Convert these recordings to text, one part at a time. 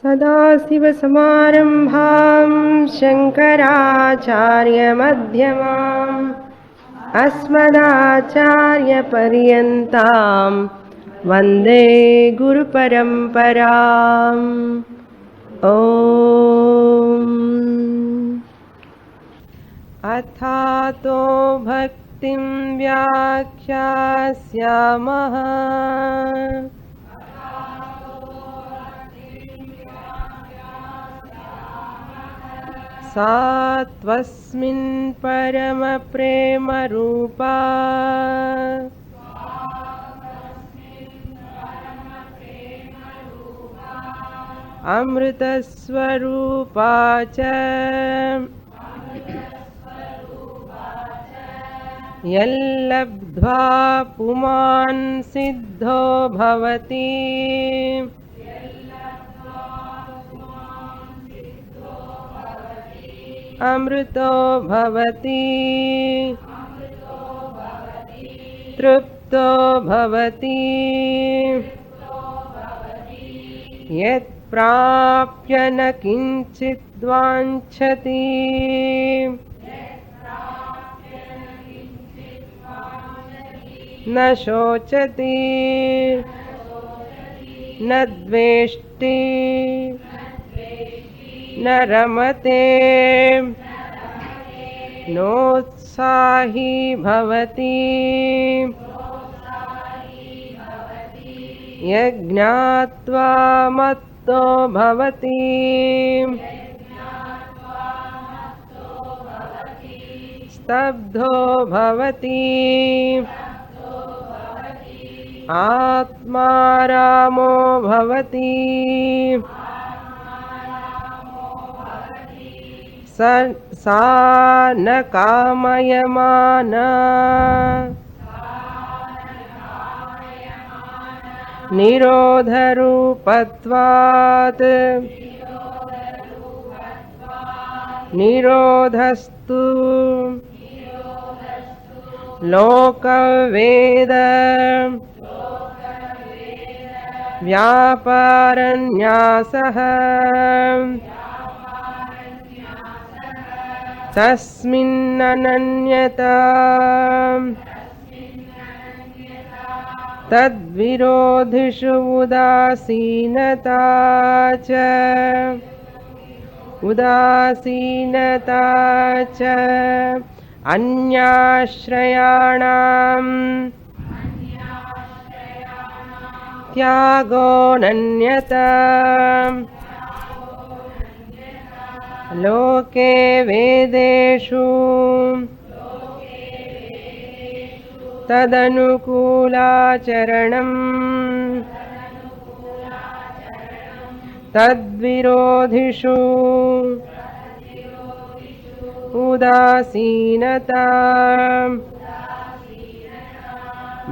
सदाशिवसमारम्भां शङ्कराचार्यमध्यमाम् अस्मदाचार्यपर्यन्तां वन्दे गुरुपरम्पराम्। ॐ अथातो भक्तिं व्याख्यास्यामः। सात्वस्मिन् परमप्रेमरूपा अमृतस्वरूपा च यल्लब्ध्वा पुमान् सिद्धो भवति अमृतो भवति तृप्तो भवति यत्प्राप्य न किञ्चित् वाञ्छति न शोचति न द्वेष्टि न रमते नोत्साही भवति यज्ञात्वा मत्तो भवति स्तब्धो भवति आत्मारामो भवति सा न कामयमाना निरोधरूपत्वात् निरोधस्तु लोकवेद व्यापारन्यासः तस्मिन्ननन्यता तद्विरोधिषु उदासीनता च अन्याश्रयाणां त्यागोऽनन्यता लोके वेदेषु तदनुकूलाचरणम् तद्विरोधिषु उदासीनता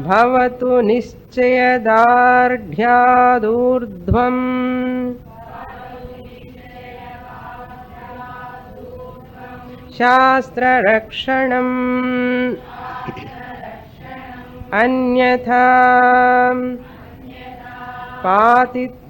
भवतु निश्चयदार्ढ्यादूर्ध्वम् शास्त्ररक्षणम् अन्यथा पातित्याशङ्कया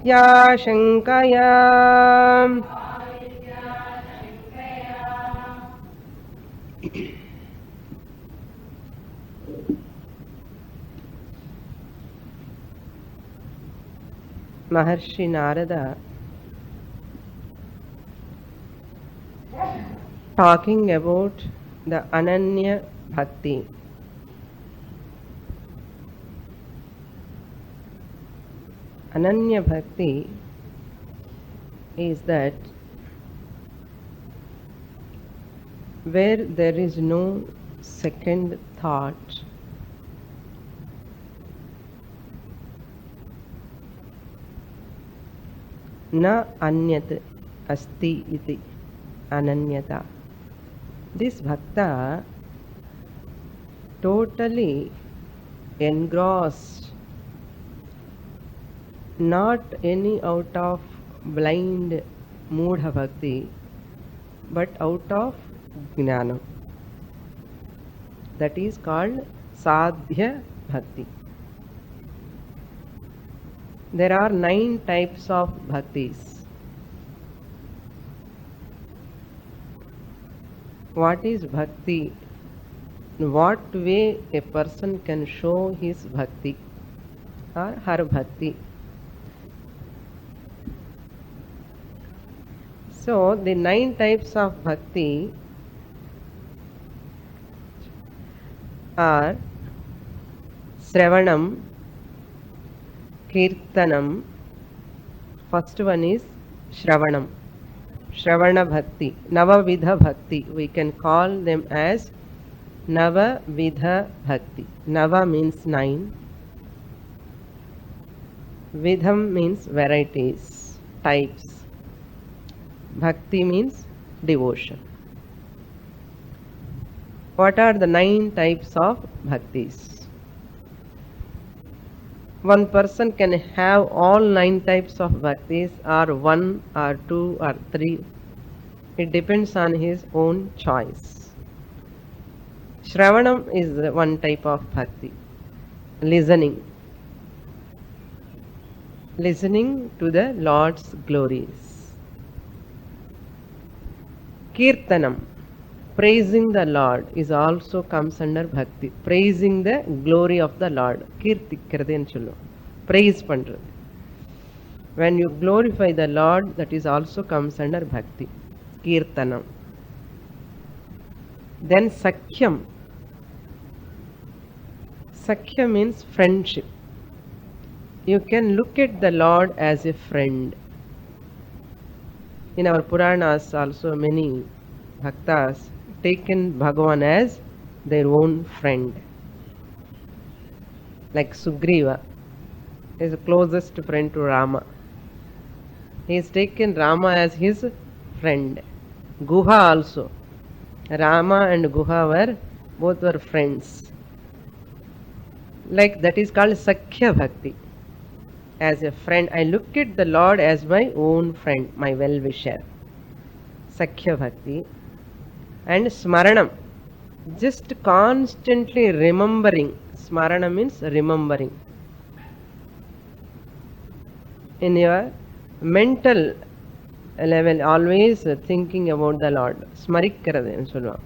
महर्षि Narada talking about the Ananya Bhakti. Ananya Bhakti is that where there is no second thought, na anyat asti iti ananyata. This bhakta totally engrossed, not any out of blind moodha bhakti, but out of jnana. That is called sadhya bhakti. There are 9 types of bhaktis. What is bhakti? In what way a person can show his bhakti or her bhakti? So, the 9 types of bhakti are Sravanam, Kirtanam. First one is Shravanam. Shravana Bhakti, Navavidha Bhakti. We can call them as Navavidha Bhakti. Nava means 9. Vidham means varieties, types. Bhakti means devotion. What are the 9 types of bhaktis? One person can have all 9 types of bhaktis, or 1 or 2 or 3. It depends on his own choice. Shravanam is one type of bhakti. Listening. Listening to the Lord's glories. Kirtanam. Praising the Lord is also comes under bhakti. Praising the glory of the Lord. Kirtikkiradhen sollu. Praise pandrathu. When you glorify the Lord, that is also comes under bhakti. Kirtanam. Then Sakhyam. Sakhya means friendship. You can look at the Lord as a friend. In our Puranas also many bhaktas taken Bhagavan as their own friend. Like Sugriva is the closest friend to Rama. He has taken Rama as his friend. Guha also. Rama and Guha both were friends. Like that is called Sakhya Bhakti. As a friend, I look at the Lord as my own friend, my well-wisher. Sakhya Bhakti. And Smaranam. Just constantly remembering. Smarana means remembering. In your mental level, always thinking about the Lord. Smarikkaradhen solluvam.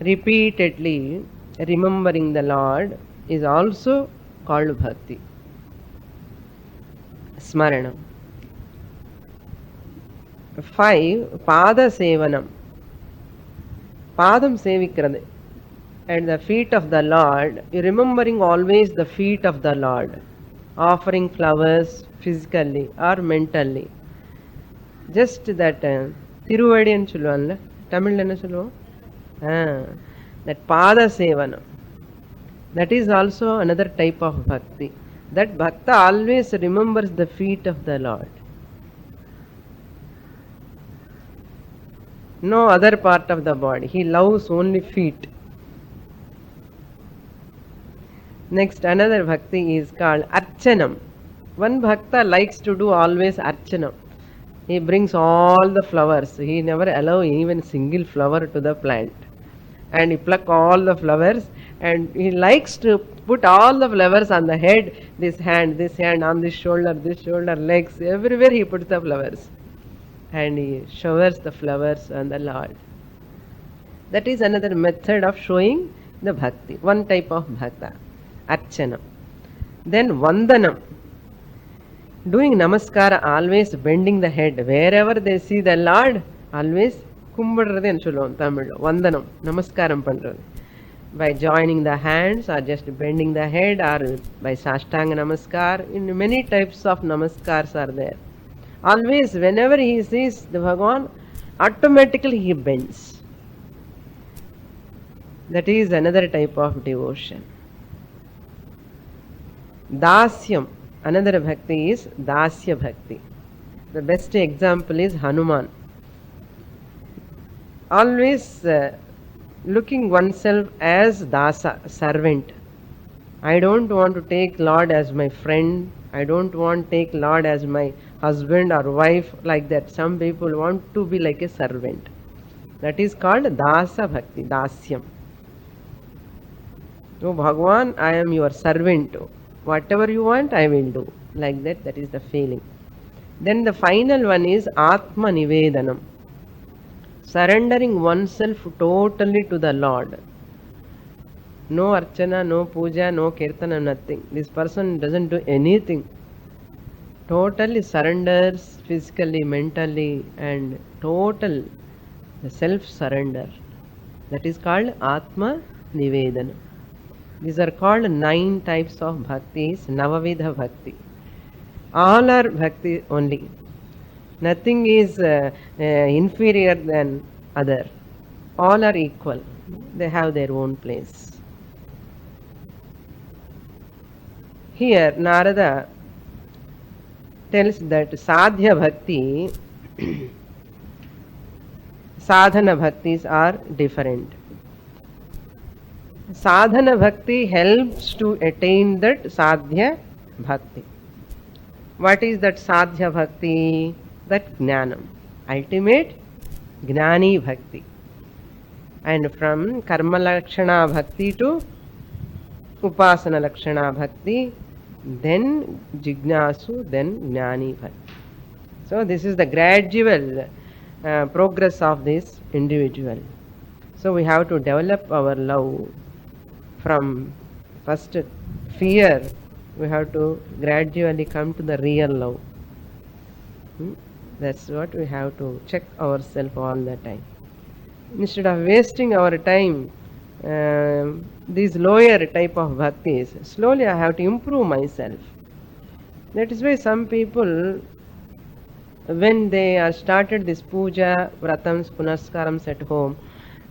Repeatedly remembering the Lord is also called bhakti. Smaranam. 5. Pada Sevanam. Padam sevikkiradhu. At the feet of the Lord, remembering always the feet of the Lord. Offering flowers physically or mentally. Just that Tiruvadi nu solluvaanla. Tamil enna solluvom? That Pada Sevanam. That is also another type of bhakti. That bhakta always remembers the feet of the Lord. No other part of the body. He loves only feet. Next, another bhakti is called Archanam. One bhakta likes to do always Archanam. He brings all the flowers. He never allows even single flower to the plant. And he pluck all the flowers, and he likes to put all the flowers on the head, this hand, on this shoulder, legs, everywhere he puts the flowers. And he showers the flowers on the Lord. That is another method of showing the bhakti. One type of bhakta. Archanam. Then Vandanam. Doing namaskara, always bending the head. Wherever they see the Lord, always kumbadradhen solluvom Tamil. Vandanam. Namaskaram pandradhu. By joining the hands or just bending the head or by Sashtanga Namaskar. In many types of namaskars are there. Always whenever he sees the Bhagavan, automatically he bends. That is another type of devotion. Dasyam. Another bhakti is Dasya Bhakti. The best example is Hanuman. Always looking oneself as Dasa, servant. I don't want to take Lord as my friend. I don't want to take Lord as my husband or wife, like that. Some people want to be like a servant. That is called Dasa Bhakti, Dasyam. Oh Bhagavan, I am your servant. Whatever you want, I will do. Like that, that is the feeling. Then the final one is Atma Nivedanam. surrendering oneself totally to the Lord. No archana, no puja, no kirtana, nothing. This person doesn't do anything. Totally surrenders physically, mentally, and total self-surrender. That is called Atma Nivedana. These are called 9 types of bhaktis, Navavidha Bhakti. All are bhakti only. Nothing is inferior than other. All are equal. They have their own place. Here, Narada tells that Sadhya Bhakti, Sadhana Bhaktis are different. Sadhana Bhakti helps to attain that Sadhya Bhakti. What is that Sadhya Bhakti? That Jnanam. Ultimate Gnani Bhakti. And from Karma Lakshana Bhakti to Upasana Lakshana Bhakti, then Jignasu, then Jnani Bhakti. So this is the gradual progress of this individual. So we have to develop our love from first fear. We have to gradually come to the real love. That's what we have to check ourselves all the time. Instead of wasting our time, these lower type of bhaktis, slowly I have to improve myself. That is why some people, when they are started this puja, vratams, punaskarams at home,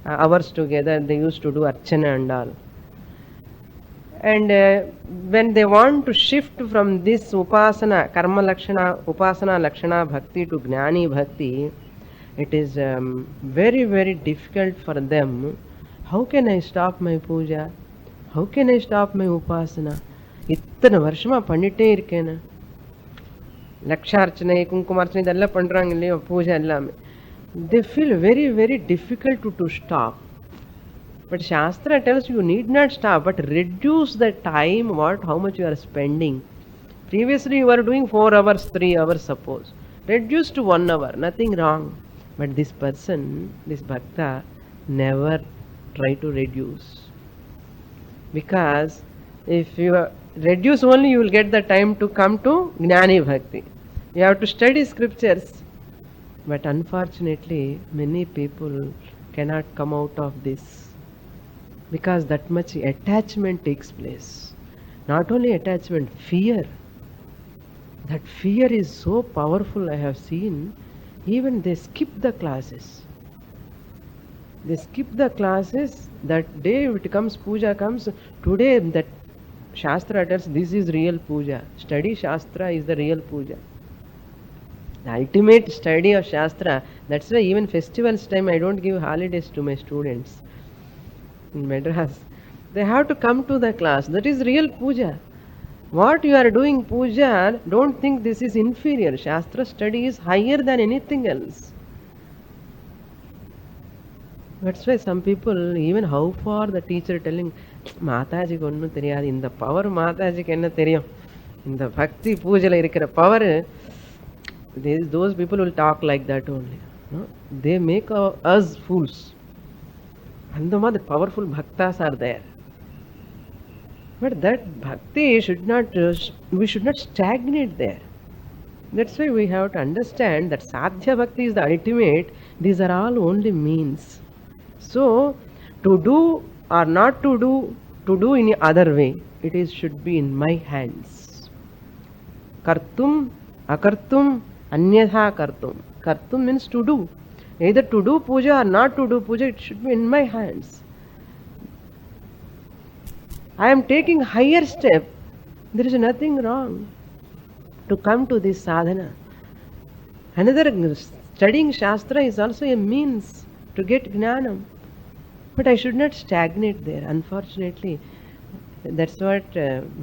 hours together, they used to do archana and all. And when they want to shift from this upasana, karma lakshana, upasana lakshana bhakti to gnani bhakti, it is very, very difficult for them. How can I stop my puja? How can I stop my upasana? இத்தனை வருஷமா பண்ணிட்டே இருக்கேன். லக்ஷார்ச்சனை குங்குமார்ச்சனை இதெல்லாம் பண்றாங்க இல்லையோ பூஜை எல்லாமே. They feel very, very difficult to stop. But Shastra tells you need not stop, but reduce the time, how much you are spending. Previously you were doing 4 hours, 3 hours suppose. Reduce to 1 hour, nothing wrong. But this person, this bhakta, never try to reduce. Because if you reduce only, you will get the time to come to Gnani Bhakti. You have to study scriptures. But unfortunately, many people cannot come out of this. Because that much attachment takes place. Not only attachment, fear. That fear is so powerful, I have seen. Even they skip the classes. They skip the classes. That day it comes, puja comes. Today that Shastra tells this is real puja. Study Shastra is the real puja. The ultimate study of Shastra. That's why even festivals time I don't give holidays to my students. In Madras, they have to come to the class. That is real puja. What you are doing puja, don't think this is inferior. Shastra study is higher than anything else. That's why some people, even how far the teacher telling, Mataji konnu theriyadu, in the power Mataji enna theriyum, in the bhakti puja la irukira power, those people will talk like that only. No? They make us fools. And the powerful bhaktas are there. But that bhakti should not, we should not stagnate there. That's why we have to understand that sadhya bhakti is the ultimate. These are all only means. So, to do or not to do in other way, should be in my hands. Kartum, akartum, anyatha kartum. Kartum means to do. Either to do puja or not to do puja, it should be in my hands. I am taking higher step. There is nothing wrong to come to this sadhana. Another, studying Shastra is also a means to get Jnanam. But I should not stagnate there. Unfortunately, that's what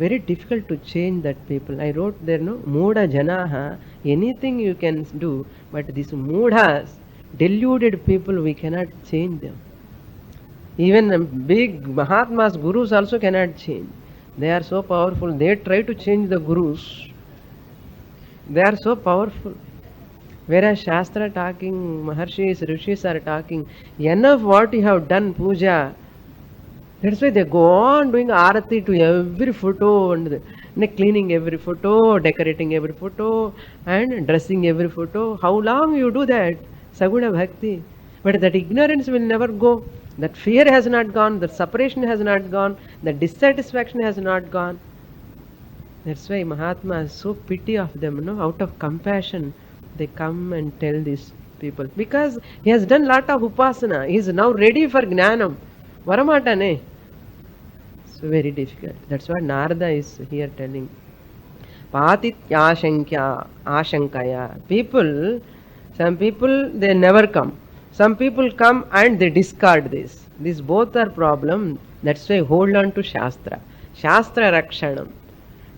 very difficult to change that people. I wrote there, no, Moda Janaha, anything you can do, but these Moodhas, deluded people, we cannot change them. Even big Mahatmas, Gurus also cannot change. They are so powerful. They try to change the Gurus. They are so powerful. Whereas Shastra talking, Maharshis, Rishis are talking, enough what you have done puja. That's why they go on doing arati to every photo and cleaning every photo, decorating every photo, and dressing every photo. How long you do that? Saguna Bhakti. But that ignorance will never go. That fear has not gone. That separation has not gone. That dissatisfaction has not gone. That's why Mahatma is so pity of them, out of compassion, they come and tell these people. Because he has done lot of upasana. He is now ready for gnanam. Varamatane. So very difficult. That's what Narada is here telling. Ashankaya. Some people, they never come. Some people come and they discard this. These both are problem. That's why hold on to Shastra. Shastra Rakshanam.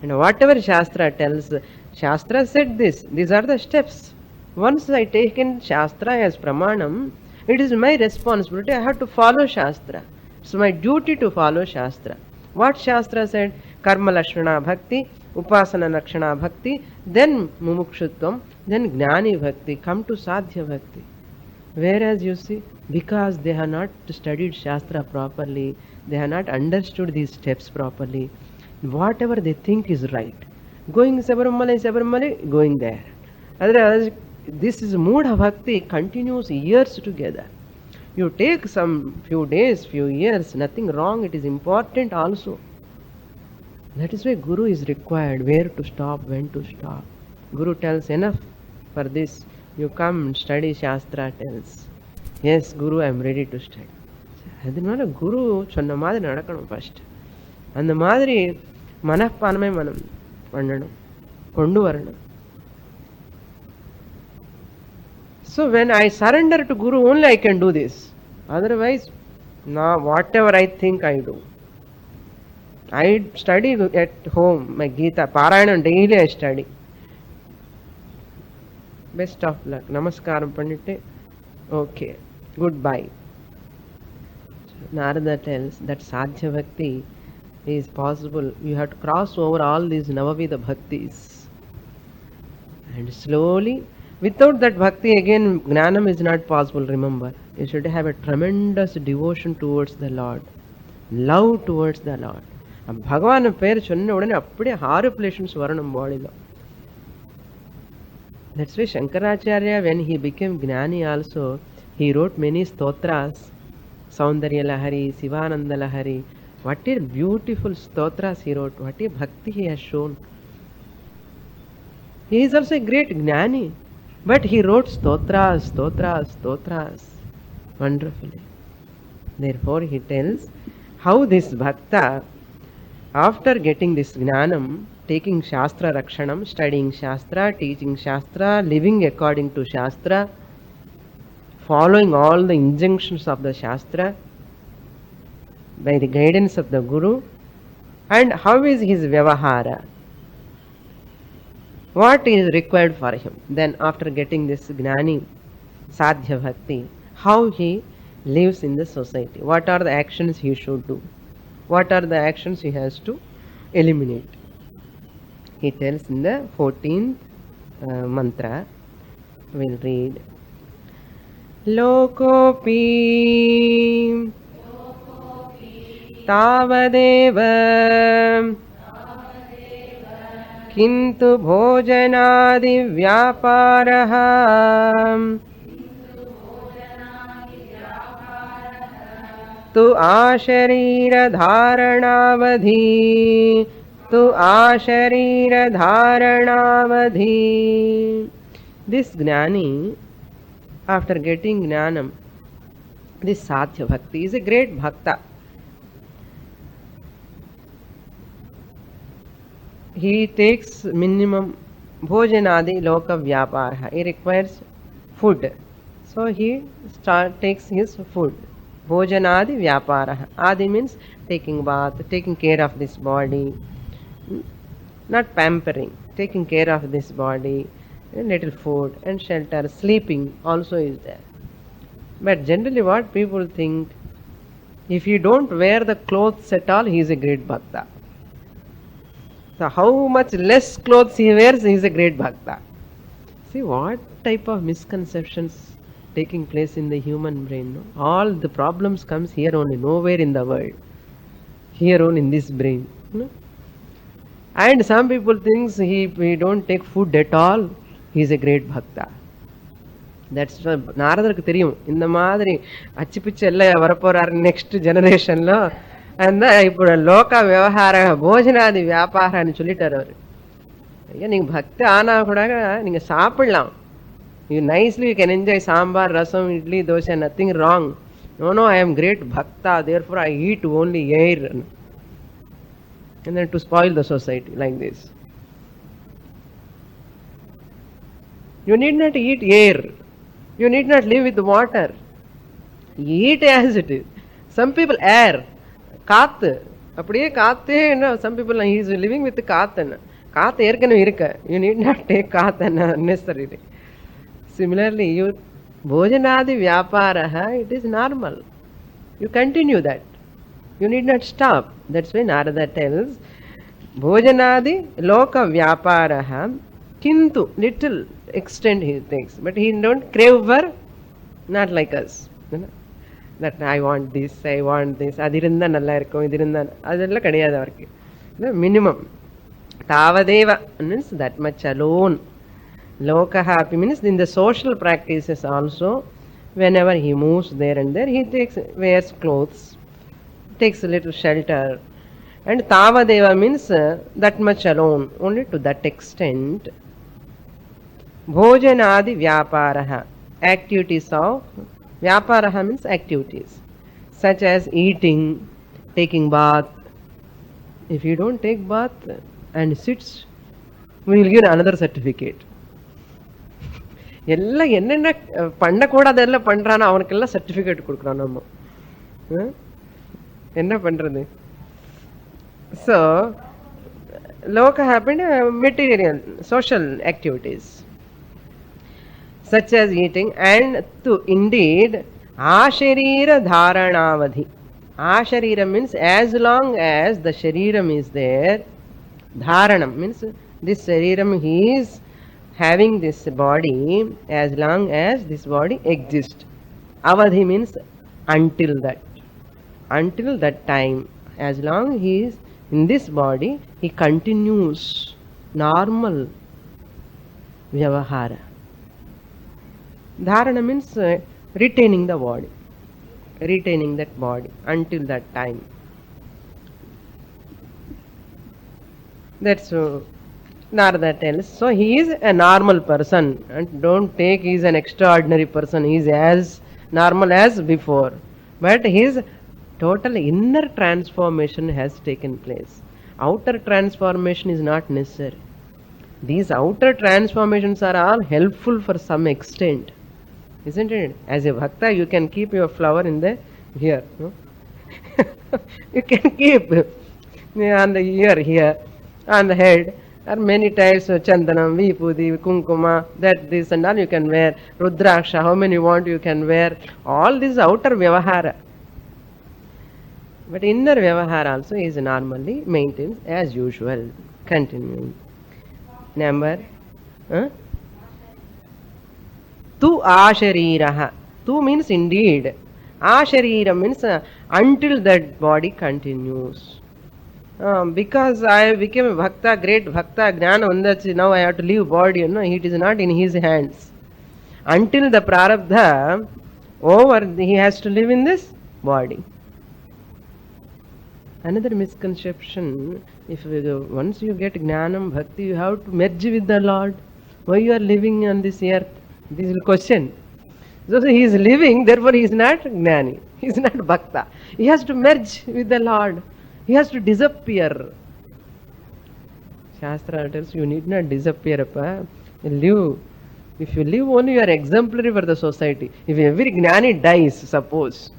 And whatever Shastra tells, Shastra said this. These are the steps. Once I take in Shastra as Pramanam, it is my responsibility. I have to follow Shastra. It's my duty to follow Shastra. What Shastra said? Karma Lakshana Bhakti, Upasana Lakshana Bhakti, then Mumukshutvam, then Gnani Bhakti. Come to Sadhya Bhakti. Whereas you see, because they have not studied Shastra properly, they have not understood these steps properly, whatever they think is right. Going Sabaramala, going there. Otherwise, this is Mudha Bhakti continues years together. You take some few days, few years, nothing wrong, it is important also. That is why Guru is required, where to stop, when to stop. Guru tells enough for this. You come study Shastra tells. Yes, Guru, I am ready to study. அதனால குரு சொன்ன மாதிரி நடக்கணும் first. அந்த மாதிரி மனப்பான்மை மனம் பண்ணணும், கொண்டு வரணும். So when I surrender to Guru, only I can do this. Otherwise, now whatever I think I do. I study at home, my Gita, Parayanam daily I study. Best of luck. Namaskaram பண்ணிட்டு, okay, goodbye. Narada tells that Sadhya Bhakti is possible. You have to cross over all these Navavida Bhaktis. And slowly, without that Bhakti, again, Gnanam is not possible, remember. You should have a tremendous devotion towards the Lord. Love towards the Lord. Bhagavan பேர் சொன்ன உடனே அப்படியே ஹாரிபிலேஷன்ஸ் வரணும் பாடியில். That's why Shankaracharya, when he became Gnani also, he wrote many stotras. Saundarya Lahari, Sivananda Lahari. What a beautiful stotras he wrote. What a bhakti he has shown. He is also a great Gnani. But he wrote stotras. Wonderfully. Therefore he tells how this bhakta, after getting this Gnanam, taking Shastra Rakshanam, studying Shastra, teaching Shastra, living according to Shastra, following all the injunctions of the Shastra by the guidance of the Guru, and how is his Vyavahara? What is required for him? Then after getting this Gnani, Sadhya Bhakti, how he lives in the society? What are the actions he should do? What are the actions he has to eliminate? He tells in the 14th mantra. We'll read. Lokopi tavadeva kintu bhojanadi vyaparaha tu asharira dharanavadhi tu asharira dharanavadhi. This Gnani, after getting Gnanam, this Sadhya Bhakti is a great Bhakta. He takes minimum Bhojanadi Loka Vyaparaha. He requires food. So he takes his food. Bhojanadi Vyaparaha. Adi means taking bath, taking care of this body. Not pampering, taking care of this body. A little food and shelter, sleeping also is there. But generally what people think, if you don't wear the clothes at all, he is a great Bhakta. So how much less clothes he wears, he is a great Bhakta. See what type of misconceptions taking place in the human brain. No? All the problems comes here only, nowhere in the world. Here only in this brain. No? And some people thinks he don't take food at all. He is a great bhakta. That's நாரதருக்கு தெரியும் இந்த மாதிரி அச்சு பிச்சு எல்லாம் வரப்போறாரு next ஜெனரேஷன்ல அந்த இப்போ லோக விவகார போஜனாதி வியாபாரம்னு சொல்லிட்டாரு அவரு. ஐயா நீங்க பக்தி ஆனா கூட நீங்க சாப்பிடலாம். You nicely you can enjoy sambar, rasam, idli, dosha, nothing wrong. No, I am great bhakta, therefore I eat only air. And then to spoil the society like this. You need not eat air. You need not live with water. Eat as it is. Some people air. காத்து அப்படியே காத்தே என்ன some people he is living with காத்து என்ன காத்து ஏற்கனவே இருக்க you need not take காத்து என்ன unnecessarily. Similarly, you bhojanadi vyaparaha, it is normal. You continue that. You need not stop. That's why Narada tells bhojanadi loka vyaparaha kintu, little extent he takes, but he don't crave for, not like us. You know? That I want this, I want this, அது இருந்தா நல்லா இருக்கும், இது இருந்தா அதெல்லாம் கிடையாது அவருக்கு. Minimum. Tavadeva means that much alone. Loka happy means in the social practices also, whenever he moves there and there, he wears clothes, takes a little shelter. And Tavadeva means that much alone, only to that extent. Bhojanadi vyaparaha, activities of vyaparaha means activities such as eating, taking bath. If you don't take bath and sits, we will give another certificate. எல்லாம் என்னென்ன பண்ணக்கூடாதெல்லாம் பண்றானோ அவனுக்கெல்லாம் certificate கொடுக்குறோம் நம்ம. என்ன பண்றது? So Loga happened material social activities such as eating and to indeed asharira dharanavadhi. Asharira means as long as the shariram is there. Dharanam means this shariram he is having this body as long as this body exists. Avadhi means until that time, as long he is in this body, he continues normal vyavahara. Dharana means retaining the body, retaining that body until that time. That's Narada tells. So he is a normal person, and don't take he is an extraordinary person. He is as normal as before, but his total inner transformation has taken place. Outer transformation is not necessary. These outer transformations are all helpful for some extent, isn't it? As a bhakta, you can keep your flower in the here. No? You can keep on the ear here, on the head. There are many types of chandanam, vipudi, kunkuma, that this and all you can wear. Rudraksha, how many you want you can wear. All this outer vyavahara. But inner vyavahara also is normally maintained as usual. Continuing. Number Tu ashariraha. Tu means indeed. Asharira means until that body continues. Because I became a bhakta, great bhakta, jnana vandachi, now I have to leave body, you know, it is not in his hands. Until the prarabdha over, he has to live in this body. Another misconception, if once you get jnanam, bhakti, you have to merge with the Lord. Why you are living on this earth? This is the question. So he is living, therefore he is not jnani, he is not bhakta. He has to merge with the Lord. He has to disappear. Shastra tells you need not disappear. Live. If you live only, you are exemplary for the society. If every jnani dies, suppose,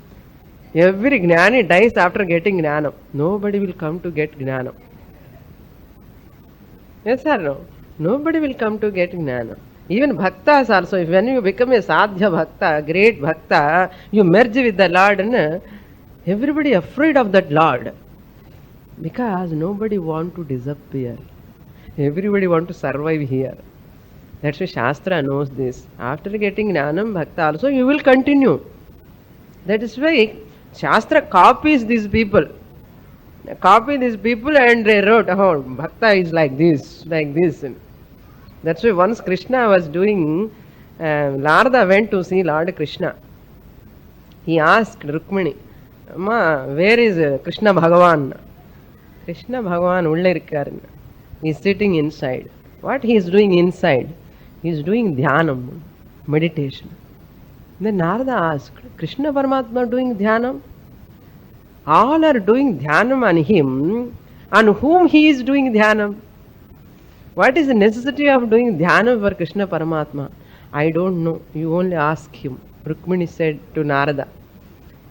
every jnani dies after getting jnanam, nobody will come to get jnanam. Yes or no? Nobody will come to get jnanam. Even bhaktas also, if when you become a sadhya bhakta, great bhakta, you merge with the Lord, and everybody afraid of that Lord. Because nobody want to disappear. Everybody want to survive here. That's why Shastra knows this. After getting Jnanam, Bhakta also, you will continue. That is why Shastra copies these people. Copy these people and they wrote, oh, Bhakta is like this, like this. That's why once Krishna was doing, Narada went to see Lord Krishna. He asked Rukmini, Amma, where is Krishna Bhagavan? Krishna Bhagavan ulle irukkaru. He is sitting inside. What he is doing inside? He is doing dhyanam, meditation. Then Narada asked, Krishna Paramatma doing dhyanam? All are doing dhyanam on him. On whom he is doing dhyanam? What is the necessity of doing dhyana for Krishna Paramatma? I don't know. You only ask him. Rukmini said to Narada.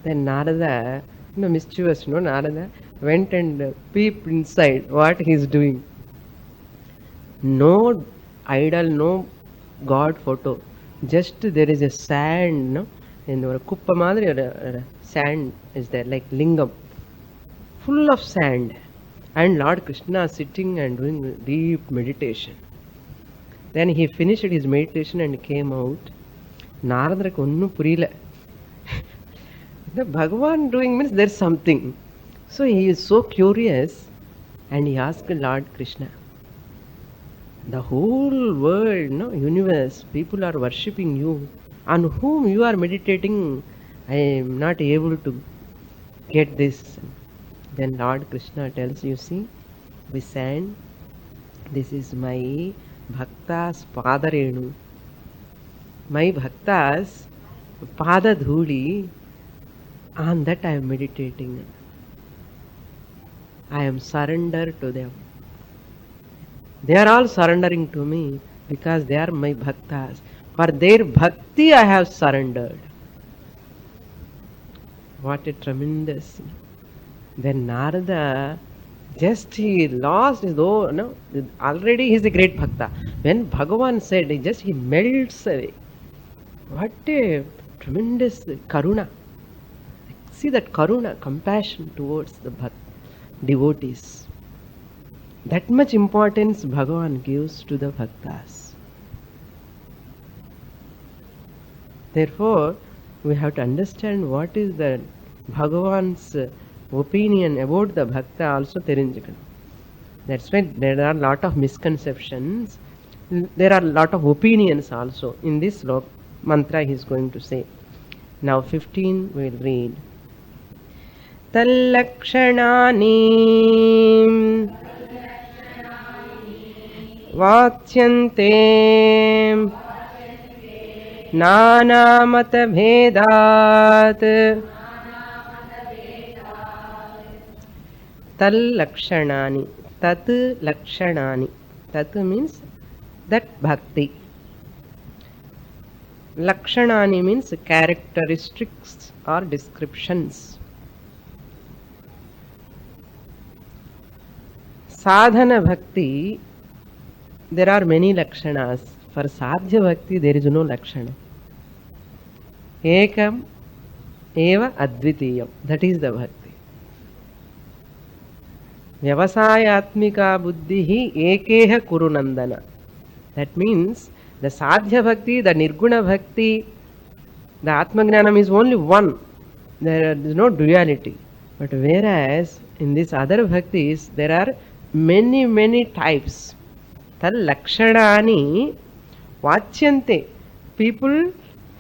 Then Narada, mischievous, Narada went and peeped inside what he is doing. No idol, no God photo. Just there is a sand, in the kuppa madri, sand is there, like lingam, full of sand. And Lord Krishna sitting and doing deep meditation. Then he finished his meditation and came out. Narada konnu purila. The Bhagavan doing means there's something. So he is so curious and he asked Lord Krishna, the whole world, universe, people are worshipping you. On whom you are meditating, I am not able to get this. Then Lord Krishna tells, you see, the sand, this is my Bhakta's Padarenu. My Bhakta's Padadhuli, on that I am meditating. I am surrendered to them. They are all surrendering to me because they are my Bhaktas. For their Bhakti I have surrendered. What a tremendous... Then Narada, just he lost his own, already he is a great Bhakta. When Bhagavan said, he melts away. What a tremendous karuna. See that karuna, compassion towards the devotees. That much importance Bhagavan gives to the Bhaktas. Therefore, we have to understand what is the Bhagavan's opinion about the Bhakta also terinjikadu. That's why there are a lot of misconceptions. There are a lot of opinions also. In this mantra he is going to say. Now 15 we will read. Tallakshanani Vatyante Nanamata Bhedat Tal Lakshanani. Tat Lakshanani. Tat means that bhakti. Lakshanani means characteristics or descriptions. Sadhana bhakti, there are many lakshanas. For sadhya bhakti, there is no lakshana. Ekam eva advitiyam. That is the bhakti. Vyavasayatmika buddhihi ekeha kurunandana. That means the sadhya bhakti, the nirguna bhakti, the atmagnanam is only one. There is no duality. But whereas in these other bhaktis, there are many types. Tal lakshanani vachyante. People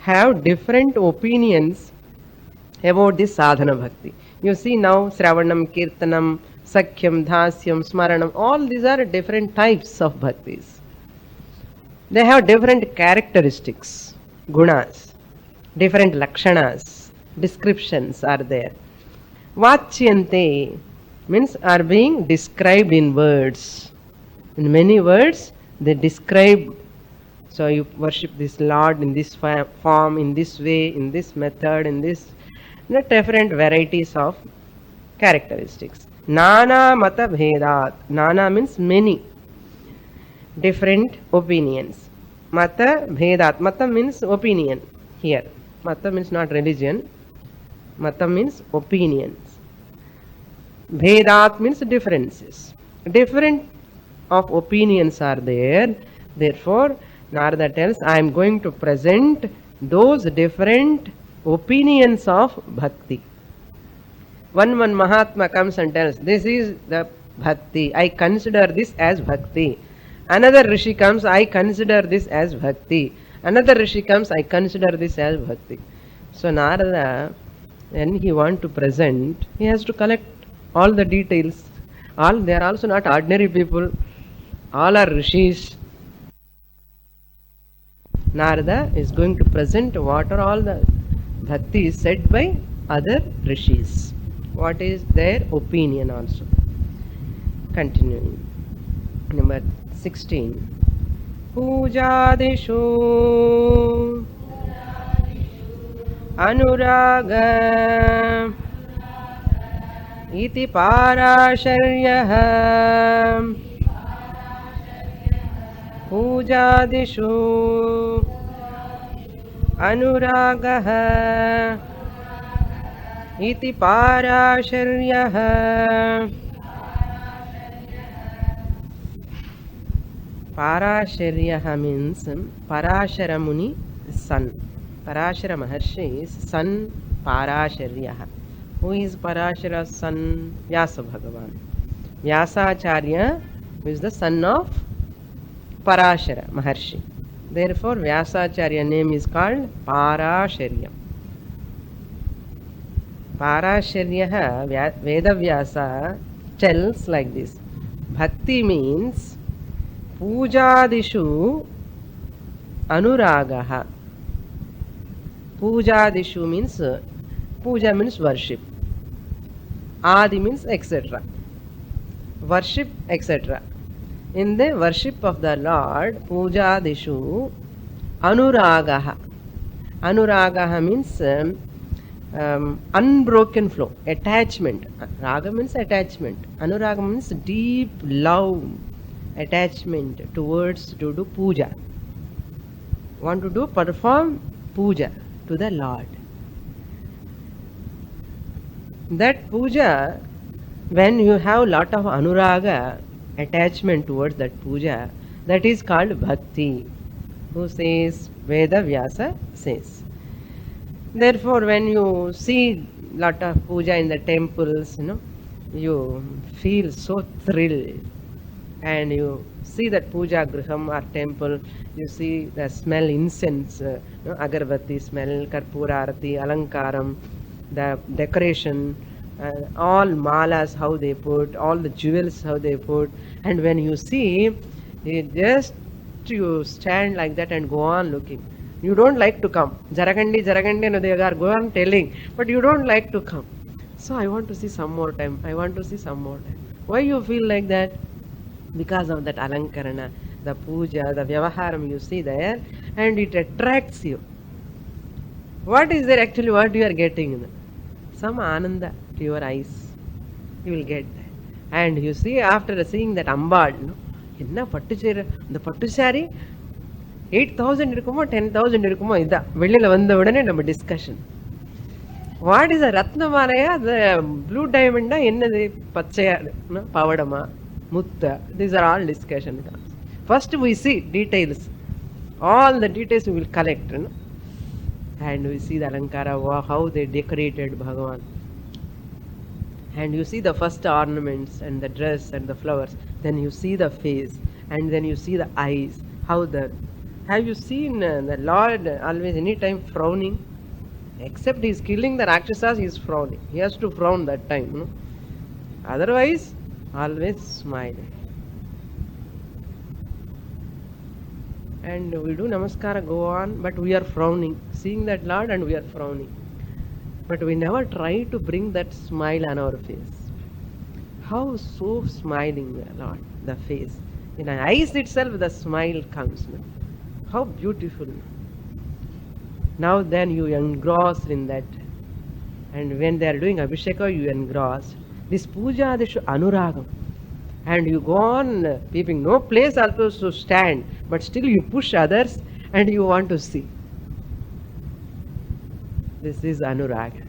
have different opinions about this sadhana bhakti. You see now Sravanam, Kirtanam, Sakhyam, Dhasyam, Smaranam, all these are different types of bhaktis. They have different characteristics, gunas, different lakshanas, descriptions are there. Vachyante means are being described in words. In many words, they describe. So you worship this Lord in this form, in this way, in this method, in this different varieties of characteristics. Nana mata bhedat. Nana means many. Different opinions. Mata bhedat. Mata means opinion here. Mata means not religion. Mata means opinions. Bhedat means differences. Different of opinions are there. Therefore, Narada tells, I am going to present those different opinions of bhakti. One Mahatma comes and tells, this is the bhakti. I consider this as bhakti. Another Rishi comes, I consider this as bhakti. Another Rishi comes, I consider this as bhakti. So Narada, when he wants to present, he has to collect all the details. All they are also not ordinary people. All are rishis. Narada is going to present what are all the bhakti is said by other rishis. What is their opinion also. Continuing. Number 16. Pujadishu Anuraga Iti Parasharyah Pujadishu Anuragah Iti Parasharyah. Parasharyaha means Parashara Muni son. Parashara Maharshi son Parasharyaha. Who is Parashara's son? Vyasa Bhagavan. Vyasacharya is the son of Parashara Maharshi. Therefore, Vyasacharya name is called Parasharya. Parasharyaha Vedavyasa tells like this. Bhakti means Pujadishu Anuragaha. Pujadishu means Puja means worship. Adi means etc. Worship etc. In the worship of the Lord, Pujadishu Anuragaha. Anuragaha means unbroken flow, attachment. Raga means attachment. Anuraga means deep love, attachment towards to do puja. Want to do perform puja to the Lord. That puja, when you have lot of anuraga, attachment towards that puja, that is called bhakti. Who says? Veda Vyasa says. Therefore, when you see lot of puja in the temples, you feel so thrilled, and you see that puja griham or temple, you see the smell incense, agarbatti smell, karpura arati, alankaram, the decoration, all malas how they put, all the jewels how they put, and when you see, you stand like that and go on looking. You don't like to come. Jaragandi, no, they are go on telling, but you don't like to come. So I want to see some more time. I want to see some more time. Why you feel like that? Because of that alankarana, the puja, the vyavaharam you see there, and it attracts you. What is there actually? What you are getting? Some ananda to your eyes. You will get that. And you see, after seeing that ambal, enna pattu chera, the pattu sari 8,000 இருக்குமோ 10,000 இருக்குமோ இதான் வெளியில வந்த உடனே நம்ம discussion. What is a ரத்னமாலையா, அது blue டைமண்டா, என்னது பச்சையா, பவடமா, முத்தா, these are all discussion. First we see details, all the details we will collect, and we see the alankara, how they decorated Bhagavan, and you see the first ornaments and the dress and the flowers, then you see the face, and then you see the eyes, how the. Have you seen the Lord always anytime frowning? Except he is killing the Rakshasas, he is frowning. He has to frown that time. Otherwise, always smiling. And we do namaskara, go on, but we are frowning. Seeing that Lord and we are frowning. But we never try to bring that smile on our face. How so smiling the Lord, the face. In our eyes itself the smile comes. How beautiful. Now then you engrossed in that. And when they are doing Abhisheka, you engrossed. This puja, this anuragam. And you go on peeping. No place also to stand. But still you push others and you want to see. This is anuraga.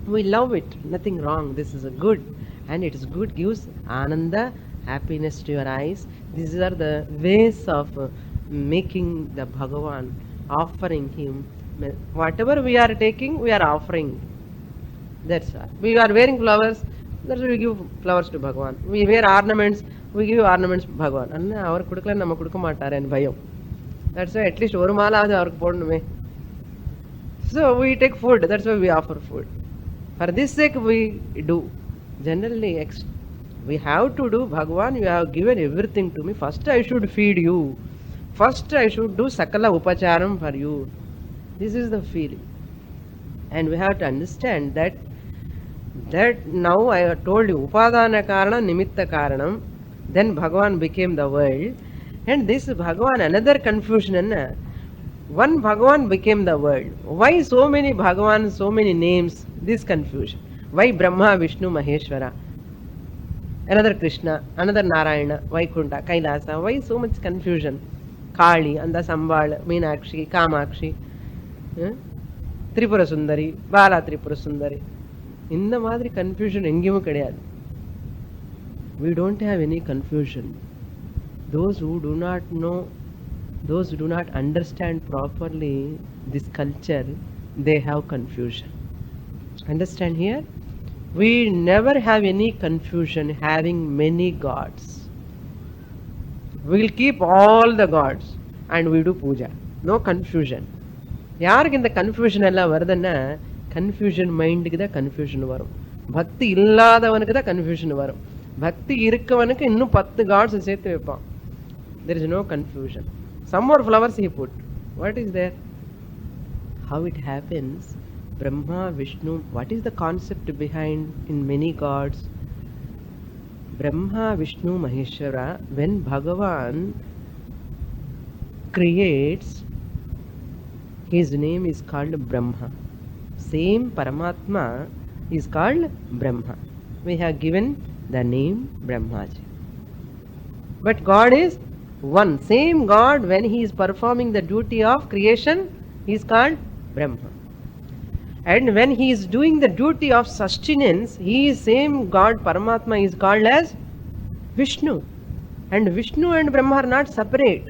We love it. Nothing wrong. This is a good. And it is good. Gives ananda, happiness to your eyes. These are the ways of making the Bhagavan, offering him. Whatever we are taking, we are offering. That's all. We are wearing flowers, that's why we give flowers to Bhagavan. We wear ornaments, we give ornaments to Bhagavan. And our kudukla nama kudukka maatare and bhayam. That's why at least oru mala adu avarku podunume. So we take food, that's why we offer food. For this sake we do. Generally, we have to do, Bhagavan, you have given everything to me. First I should feed you. First I should do Sakala Upacharam for you. This is the feeling. And we have to understand that now I have told you, Upadana Karana, Nimitta Karanam, then Bhagavan became the world. And this Bhagavan, another confusion, one Bhagavan became the world. Why so many Bhagavan, so many names? This confusion. Why Brahma, Vishnu, Maheshwara? Another Krishna, another Narayana, Vaikunta, Kailasa. Why so much confusion? Kali, Anda Sambal, Meenakshi, Kamakshi, Tripura Sundari, Bala Tripura Sundari. In the Madri confusion, Engimu Kadiyadu. We don't have any confusion. Those who do not know, those who do not understand properly this culture, they have confusion. Understand here? We never have any confusion having many gods. We will keep all the gods and we do puja. No confusion. Yaruk the confusion ella varudana, confusion mind ku da confusion varum. Bhakti illadavanukku da confusion varum. Bhakti irukkavanukku innum 10 gods sethu veppam. There is no confusion. Some more flowers he put. What is there? How it happens? Brahma, Vishnu, what is the concept behind in many gods? Brahma, Vishnu, Maheshwara, when Bhagavan creates, his name is called Brahma. Same Paramatma is called Brahma. We have given the name Brahmaji. But God is one. Same God, when he is performing the duty of creation, he is called Brahma. And when he is doing the duty of sustenance, he is same God, Paramatma, is called as Vishnu. And Vishnu and Brahma are not separate.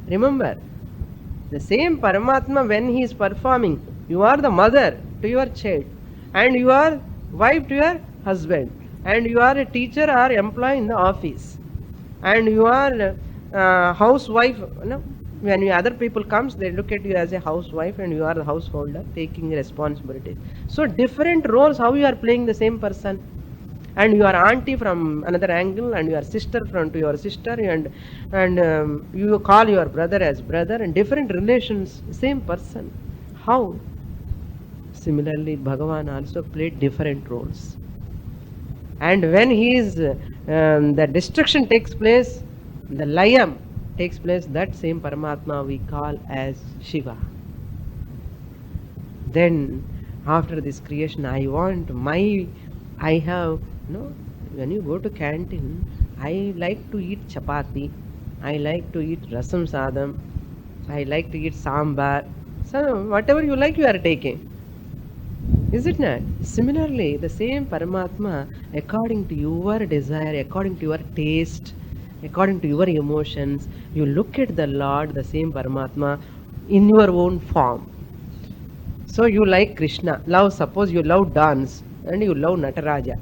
Remember, the same Paramatma, when he is performing, you are the mother to your child, and you are wife to your husband, and you are a teacher or employee in the office, and you are housewife. No? When other people comes, they look at you as a housewife, and you are the householder taking responsibility. So different roles, how you are playing the same person. And you are auntie from another angle, and you are sister from to your sister, and you call your brother as brother, and different relations, same person. How? Similarly, Bhagavan also played different roles. And when the destruction takes place, the layam takes place, that same Paramatma we call as Shiva. Then after this creation, when you go to canteen, I like to eat chapati, I like to eat rasam sadam, I like to eat sambar. So whatever you like, you are taking. Is it not? Similarly, the same Paramatma, according to your desire, according to your taste, according to your emotions, you look at the Lord, the same Paramatma, in your own form. So you like Krishna, suppose you love dance, and you love Nataraja.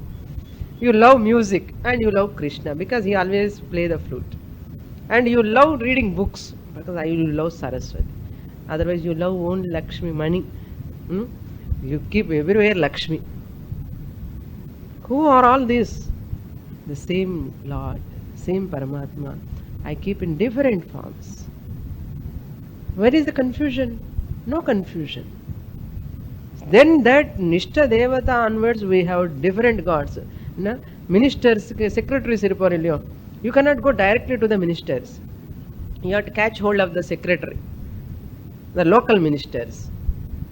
You love music, and you love Krishna, because he always play the flute. And you love reading books, because you love Saraswati. Otherwise you love only Lakshmi, money. You keep everywhere Lakshmi. Who are all these? The same Lord, same Paramatma, I keep in different forms. Where is the confusion? No confusion. Then that Nishtha Devata onwards, we have different gods. Ministers, secretaries, you cannot go directly to the ministers. You have to catch hold of the secretary, the local ministers,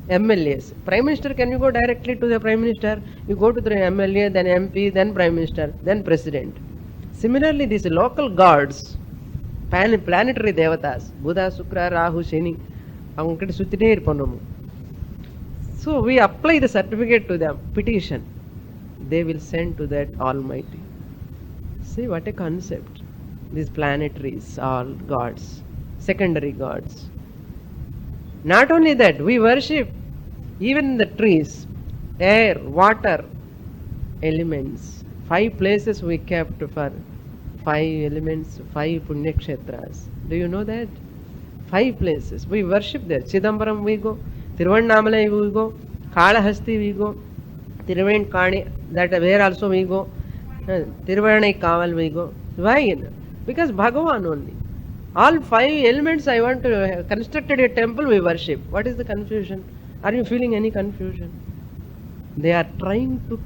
MLAs. Prime Minister, can you go directly to the Prime Minister? You go to the MLA, then MP, then Prime Minister, then President. Similarly, these local gods, planetary devatas, Buddha, Shukra, Rahu, Shani, so we apply the certificate to them, petition. They will send to that Almighty. See what a concept. These planetaries, all gods. secondary gods. Not only that, we worship even the trees, air, water, elements. 5 places we kept for 5 elements, 5 punya kshetras. Do you know that? 5 places. We worship there. Chidambaram we go, Tiruvannamalai we go, Kalahasti we go, Tiruvankani, that where also we go, Tiruvanai Kaval we go. Why? Because Bhagavan only. All 5 elements I want to constructed a temple, we worship. What is the confusion? Are you feeling any confusion? They are trying to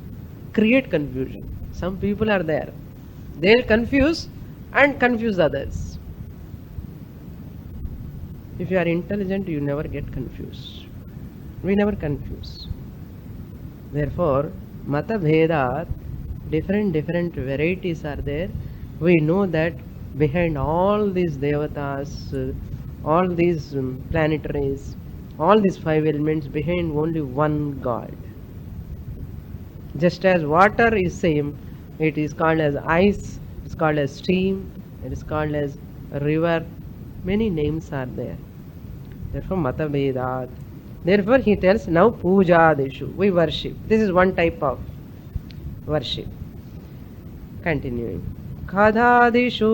create confusion. Some people are there. They'll confuse and confuse others. If you are intelligent, you never get confused. We never confuse. Therefore, Mata Bhedat, different varieties are there. We know that behind all these devatas, all these planetaries, all these 5 elements, behind only one God. Just as water is same, it is called as ice, it's called as stream, it is called as river. Many names are there. Therefore, Mata Vedat. Therefore, he tells now Puja Deshu. We worship. This is one type of worship. Continuing. Kadadishu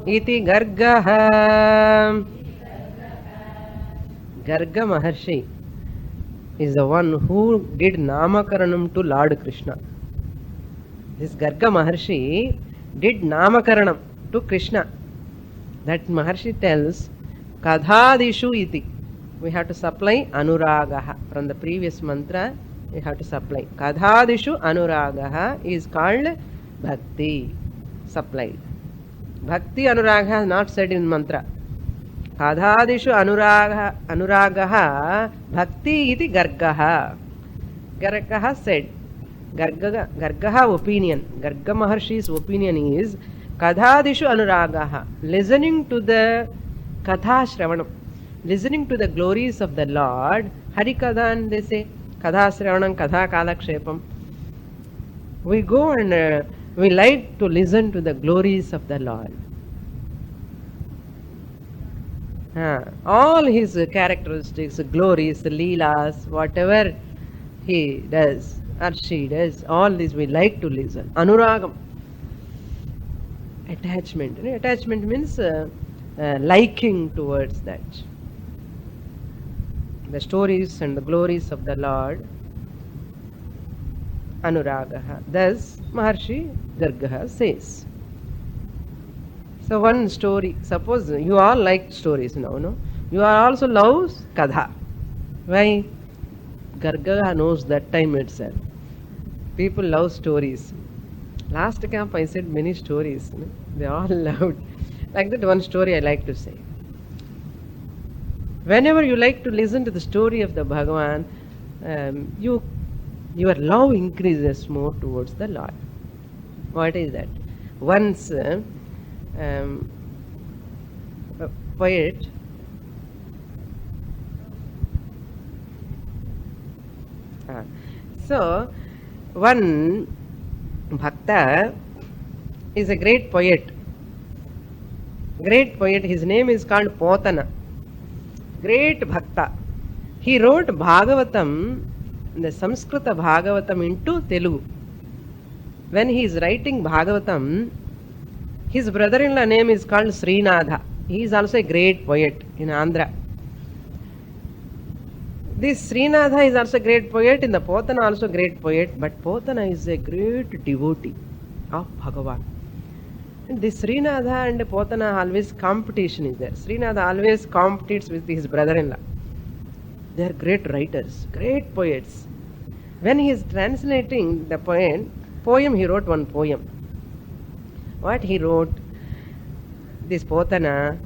iti Gargaha. Garga Maharshi is the one who did Namakaranam to Lord Krishna. This Garga Maharshi did Namakaranam to Krishna. That Maharshi tells Kadhadishu iti. We have to supply Anuragaha. From the previous mantra, we have to supply. Kadhadishu Anuragaha is called Bhakti. Supplied. Bhakti Anuragaha is not said in mantra. Kadhadishu Anuragaha Bhakti iti Gargaha. Gargaha said. Gargaha opinion. Garga Maharshi's opinion is Kadhadishu Anuragaha. Listening to the Katha Shravanam. Listening to the glories of the Lord. Harikadhan they say. Katha Shravanam, Katha Kalakshepam. We go and we like to listen to the glories of the Lord. All his characteristics, glories, leelas, whatever he does or she does, all this we like to listen. Anuragam. Attachment. Attachment means liking towards that. The stories and the glories of the Lord. Anuragaha. Thus, Maharshi Gargaha says. So one story, suppose you all like stories now, no? You are also loves Kadha. Why? Gargaha knows that time itself. People love stories. Last camp I said many stories. No? They all loved. Like that one story I like to say. Whenever you like to listen to the story of the Bhagavan, your love increases more towards the Lord. What is that? Once a poet so one Bhakta is a great poet. His name is called Potana. Great Bhakta. He wrote Bhagavatam, the Samskrita Bhagavatam, into Telugu. When he is writing Bhagavatam, his brother-in-law name is called Srinadha. He is also a great poet in Andhra. This Srinadha is also a great poet, in the Potana also a great poet, but Potana is a great devotee of Bhagavan. And this Srinadha and Potana always competition is there. Srinadha always competes with his brother-in-law. They are great writers, great poets. When he is translating the poem, he wrote one poem. What he wrote? This Potana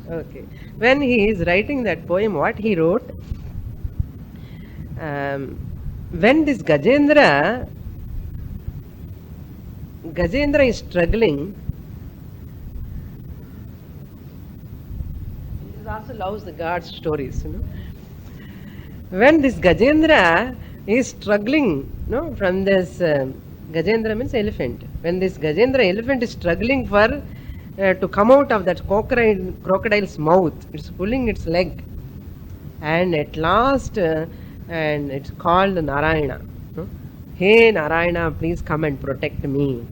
okay. When he is writing that poem, what he wrote? When this Gajendra is struggling, he is also also loves the God's stories, When this Gajendra is struggling, from this Gajendra means elephant. When this Gajendra elephant is struggling for to come out of that crocodile's mouth, it's pulling its leg, and at last, and it's called Narayana. Hey Narayana, please come and protect me.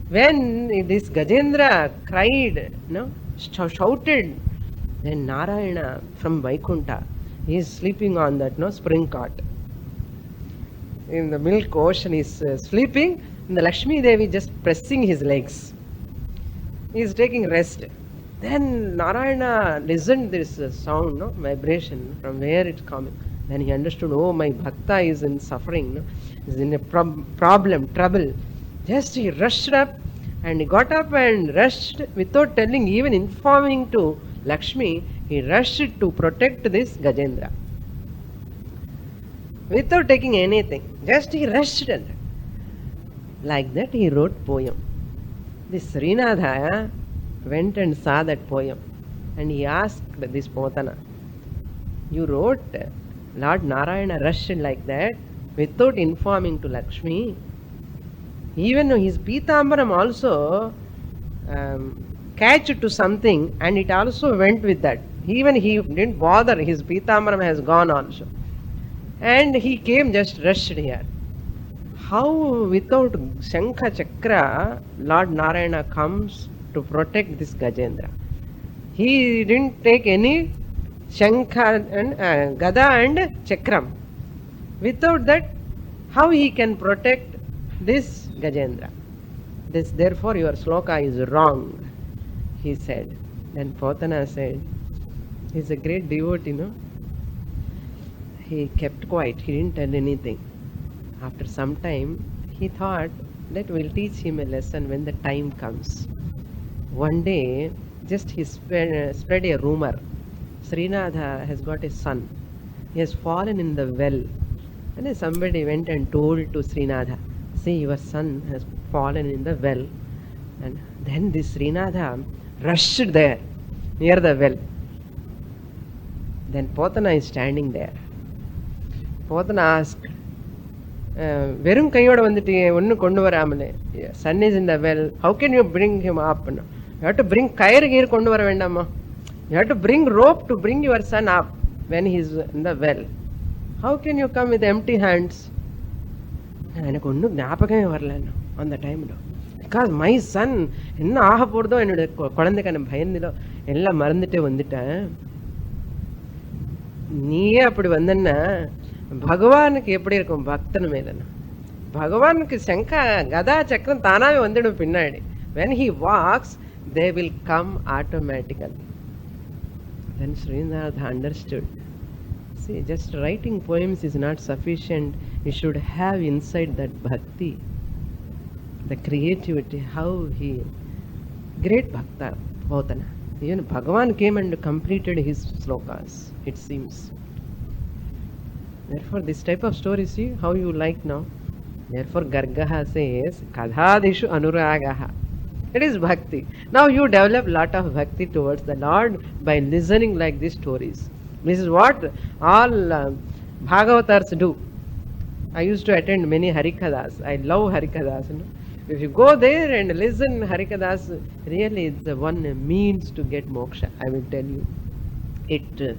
When this Gajendra cried, shouted, then Narayana from Vaikuntha, he is sleeping on that spring cart. In the milk ocean, he is sleeping, and the Lakshmi Devi just pressing his legs. He is taking rest. Then Narayana listened this sound, vibration, from where it's coming. Then he understood, oh, my bhakta is in suffering, is in a problem, trouble. Just he rushed up, and he got up and rushed without telling, even informing to Lakshmi, he rushed to protect this Gajendra. Without taking anything, just he rushed. Like that he wrote poem. This Srinadha went and saw that poem, and he asked this Potana, you wrote Lord Narayana rushed like that without informing to Lakshmi. Even his Pitambaram also catched to something, and it also went with that. Even he didn't bother, his Pitambaram has gone also. And he came just rushed here. How without Shankha Chakra, Lord Narayana comes to protect this Gajendra? He didn't take any Shankha and Gada and Chakram. Without that, how he can protect this Gajendra? Therefore your sloka is wrong, he said. Then Potana said, he's a great devotee, He kept quiet, he didn't tell anything. After some time, he thought that we'll teach him a lesson when the time comes. One day, just he spread a rumor. Srinadha has got a son. He has fallen in the well. And then somebody went and told to Srinadha, see, your son has fallen in the well. And then this Srinadha rushed there, near the well. Then Potana is standing there. Potana asked, வெறும் கையோட வந்துட்டு ஒன்னும் கொண்டு வராமலே, son is in the well, how can you bring him up? You have to bring கயிறு கீறு கொண்டு வர வேண்டாமா? You have to bring rope to bring your son up when he is in the well. How can you come with empty hands? எனக்கு ஒன்றும் ஞாபகமே வரல அந்த டைமில். பிகாஸ் மை சன் என்ன ஆக போகிறதோ, என்னுடைய குழந்தைக்கான பயந்திலோ எல்லாம் மறந்துட்டே வந்துட்டேன். நீயே அப்படி வந்தன்னா பகவானுக்கு எப்படி இருக்கும் பக்தன் மேலன்னா? பகவானுக்கு சங்கா கதா சக்கரம் தானாவே வந்துடும் பின்னாடி. when he walks, they will come automatically. Then Srinadha understood. See, just writing poems is not sufficient. You should have inside that bhakti, the creativity, how he, great bhakta, Potana. Even Bhagavan came and completed his slokas, it seems. Therefore, this type of story, see how you like now. Therefore, Gargaha says, Kadhadishu Anuragaha. It is bhakti. Now you develop lot of bhakti towards the Lord by listening like these stories. This is what all Bhagavatars do. I used to attend many Harikathas. I love Harikathas. If you go there and listen Harikathas, really it's the one means to get moksha, I will tell you. It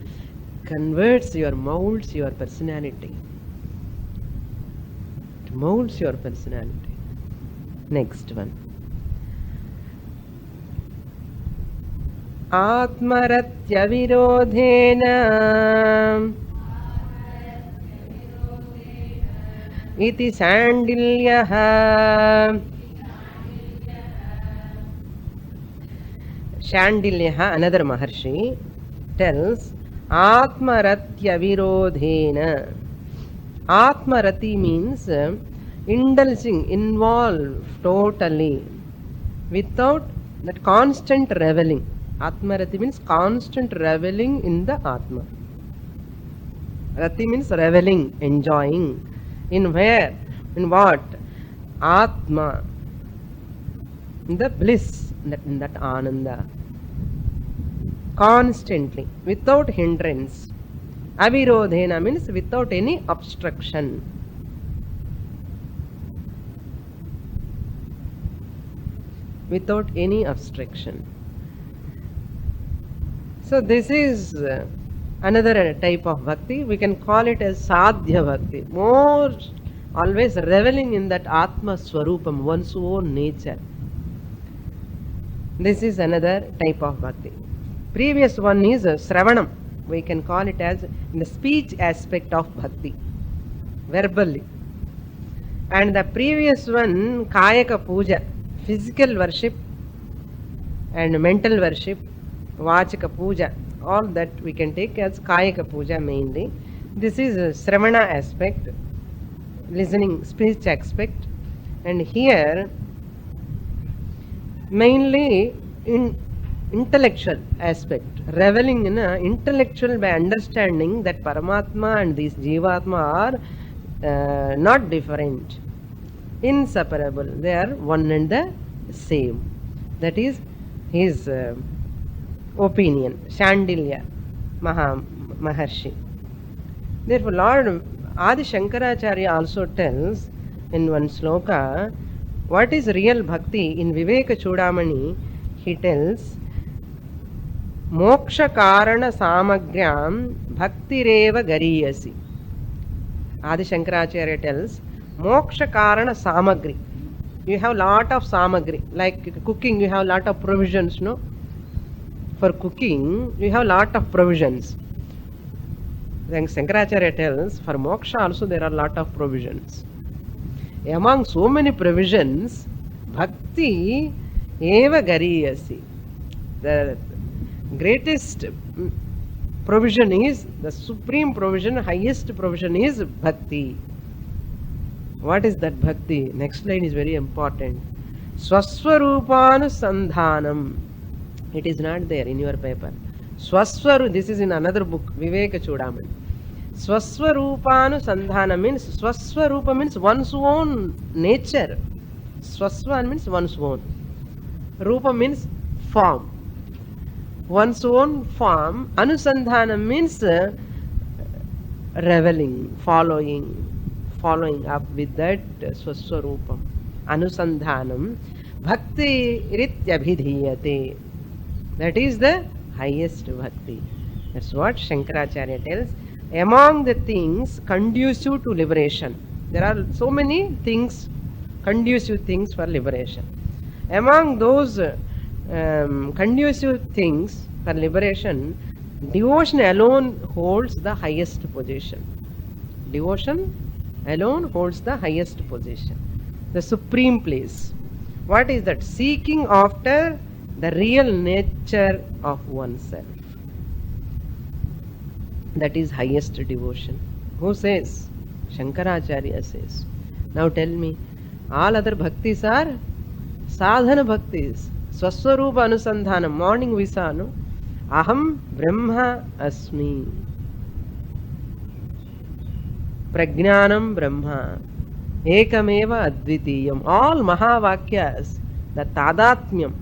converts your, molds your personality. It molds your personality. Next one. Atmaratya virodhena iti sandilyaha. Shandilyaha, another Maharshi, tells Atmaratya virodhena. Atmarati means indulging, involved totally, without that constant reveling. Atmarati means constant reveling in the Atma. Rati means reveling, enjoying. In where? In what? Atma. In the bliss, in that Ananda. constantly, without hindrance. Avirodhena means without any obstruction. Without any obstruction. So this is another type of bhakti. We can call it as sadhya bhakti. More always reveling in that Atma Swarupam, one's own nature. This is another type of bhakti. Previous one is Sravanam. We can call it as in the speech aspect of bhakti, verbally. And the previous one, Kayaka Puja, physical worship and mental worship, Vachika Puja, all that we can take as Kayaka Puja mainly. This is a Sravana aspect, listening, speech aspect. And here, mainly in intellectual aspect, reveling in a intellectual by understanding that Paramatma and this Jivatma are not different, inseparable. They are one and the same. That is his opinion, Shandilya Maharshi. Therefore, Lord Adi Shankaracharya also tells in one sloka what is real bhakti. In Viveka Chudamani, he tells, Moksha Karana Samagyam Bhaktireva Gariyasi. Adi Shankaracharya tells, Moksha Karana Samagri. You have lot of samagri. Like cooking, you have lot of provisions, no? For cooking, you have lot of provisions. Then Shankaracharya tells, for moksha also there are lot of provisions. Among so many provisions, bhakti eva gariyasi. The greatest provision is, the supreme provision, highest provision is bhakti. What is that bhakti? Next line is very important. Swaswarupanu. It is not there in your paper. Swaswaru, this is in another book, Viveka Chudamani. Swaswarupanu sandhana means, Swaswarupa means one's own nature. Swaswa means one's own. Rupa means form. One's own form. Anusandhana means reveling, following up with that Swaswarupam. Anusandhanam. Bhakti rityabhidhiyate. That is the highest bhakti. That's what Shankaracharya tells. Among the things conducive to liberation, there are so many things, conducive things for liberation. Among those conducive things for liberation, devotion alone holds the highest position. Devotion alone holds the highest position, the supreme place. What is that? Seeking after the real nature of oneself. That is highest devotion. Who says? Shankaracharya says. Now tell me, all other bhaktis are sadhana bhaktis. Swaswarupa anusandhanam. Morning we saw, no? Aham Brahma Asmi. Prajnanam Brahma. Ekameva Advitiyam. All Mahavakyas, the Tadatmyam.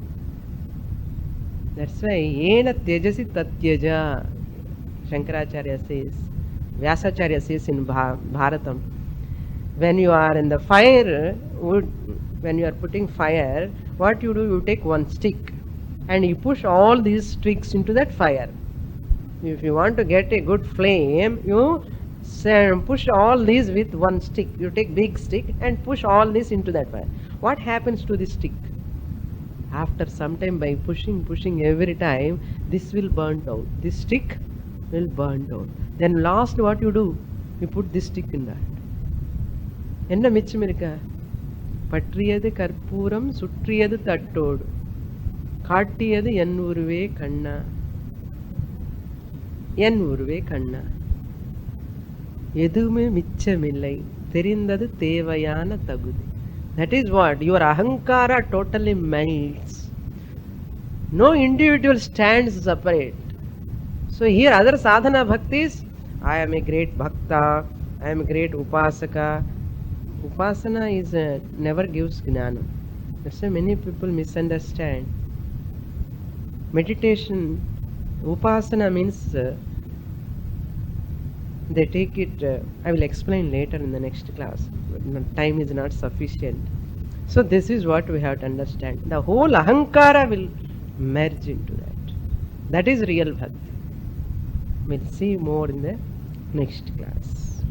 That's why Yena Tejasi Tatyaja. Shankaracharya says, Vyasacharya says in Bharatam, when you are in the fire, when you are putting fire, what you do, you take one stick and you push all these sticks into that fire. If you want to get a good flame, you push all these with one stick. You take big stick and push all this into that fire. What happens to this stick? After some time, by pushing every time, this will burn out. This stick will burn out. Then last what you do? You put this stick in that. Enna micham irukka? Patriyadu karpooram sutriyadu tattodu. Kattiyadu en uruve kanna. En uruve kanna. Edume michhamillai. Therindadu thevayana tagudi. That is what? Your ahankara totally melts. No individual stands separate. So here other sadhana bhaktis, I am a great bhakta, I am a great upasaka. Upasana is never gives gnana. That's why many people misunderstand. Meditation Upasana means they take it, I will explain later in the next class. Time is not sufficient. So this is what we have to understand. The whole ahankara will merge into that. That is real bhakti. We'll see more in the next class.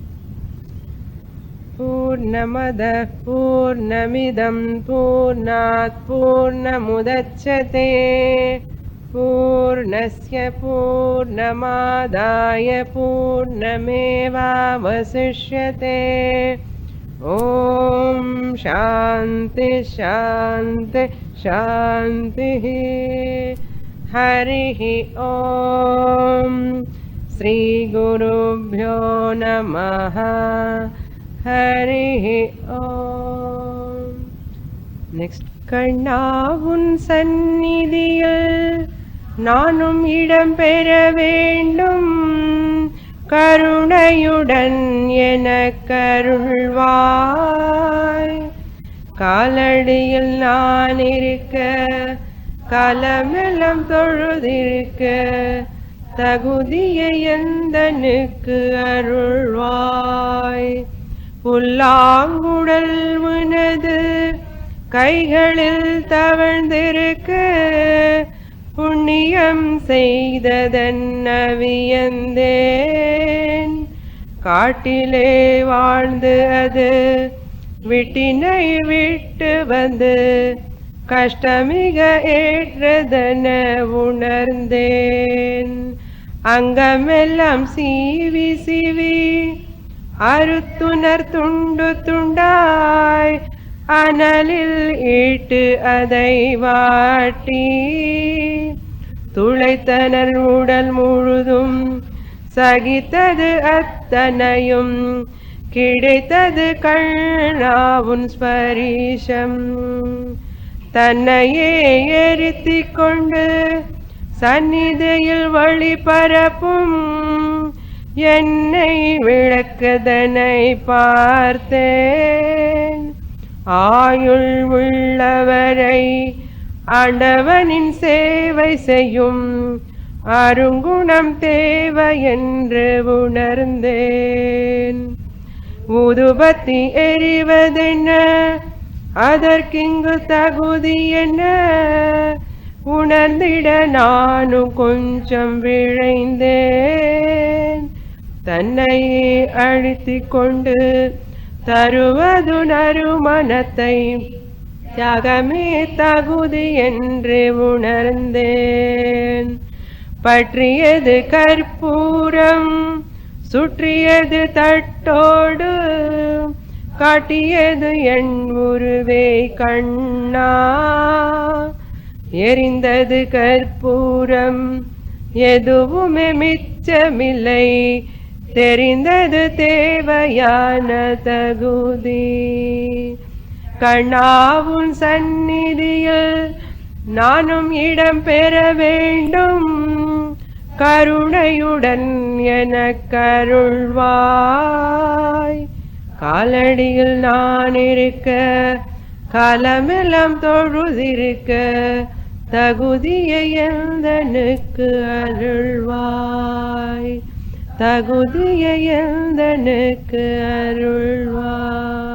Purnamada Purnamidam Purnat Purnamudachyate Purnasya Purnamadaya Purnameva Vasishyate. Om Shanti Shanti Shanti. Harihi Om. Sri Gurubhyo Namaha. Harihi Om. Next. கண்ணாவுன் சந்நிதியில் நானும் இடம் பெற வேண்டும், கருணையுடன் எனக் கருள்வாய். காலடியில் நான் இருக்க, காலமெல்லாம் தொழுதிருக்க, தகுதியை எந்தனுக்கு அருள்வாய். புல்லாங்குழல் உனது கைகளில் தவழ்ந்திருக்க, புண்ணியம் செய்ததென்ன வியந்தேன். காட்டிலே வாழ்ந்து அது விட்டினை விட்டு வந்து, கஷ்டமிக ஏற்றதென உணர்ந்தேன். அங்கமெல்லாம் சீவி சீவி அறுத்துணர் துண்டு துண்டாய், அனலில் ஈட்டு அதை வாட்டி, துளைத்தனர் உடல் முழுதும் சகித்தது அத்தனையும், கிடைத்தது கண்ணாவுன் ஸ்பரிசம். தன்னையே எரித்திக் கொண்டு சந்நிதியில் வழி பரப்பும், என்னை விளக்குதனை பார்த்தேன். ஆயுள் உள்ளவரை ஆண்டவனின் சேவை செய்யும் அருங்குணம் தேவை என்று உணர்ந்தேன். ஊதுபத்தி எரிவதென்ன, அதற்கிங்கு தகுதி என்ன, உணர்ந்திட நானும் கொஞ்சம் விழைந்தேன். தன்னையே அழித்திக் கொண்டு தருவது நறுமணத்தை, தியாகமே தகுதி என்று உணர்ந்தேன். பற்றியது கற்பூரம், சுற்றியது தட்டோடு, காட்டியது என் உருவே கண்ணா. எரிந்தது கற்பூரம், எதுவுமே மிச்சமில்லை, தெரிந்தது தேவையான தகுதி. கண்ணாவுன் சந்நிதியில் நானும் இடம் பெற வேண்டும், கருணையுடன் எனக் கருள்வாய். காலடியில் நான் இருக்க, காலமெல்லாம் தொழுதிருக்க, தகுதியை எந்தனுக்கு அருள்வாய். தகுதியை எந்தனுக்கு அருள்வாய்.